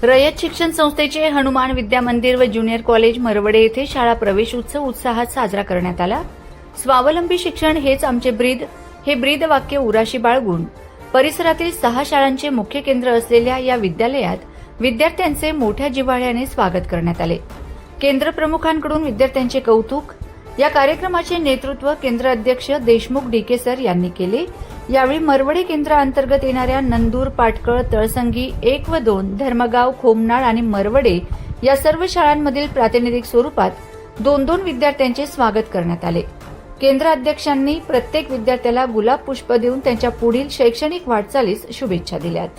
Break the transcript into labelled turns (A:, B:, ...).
A: रयत शिक्षण संस्थेचे हनुमान विद्या मंदिर व ज्युनियर कॉलेज मरवडे येथे शाळा प्रवेश उत्सव उत्साहात साजरा करण्यात आला। स्वावलंबी शिक्षण हेच आमचे ब्रीद हे ब्रीद वाक्य उराशी बाळगून परिसरातील 6 शाळांचे मुख्य केंद्र असलेल्या या विद्यालयात विद्यार्थ्यांचे मोठ्या जिव्हाळ्याने स्वागत करण्यात आले। केंद्र प्रमुखांकडून विद्यार्थ्यांचे कौतुक। या कार्यक्रमाचे नेतृत्व केंद्र अध्यक्ष देशमुख डीके सर यांनी केले। यावेळी मरवडे केंद्राअंतर्गत येणाऱ्या नंदूर, पाटकळ, तळसंगी 1 व 2, धर्मगाव, खोमनाळ आणि मरवडे या सर्व शाळांमधील प्रातिनिधिक स्वरूपात 2-2 विद्यार्थ्यांचे स्वागत करण्यात आले। केंद्र अध्यक्षांनी प्रत्येक विद्यार्थ्याला गुलाब पुष्प देऊन त्यांच्या पुढील शैक्षणिक वाटचालीस शुभेच्छा दिल्यात।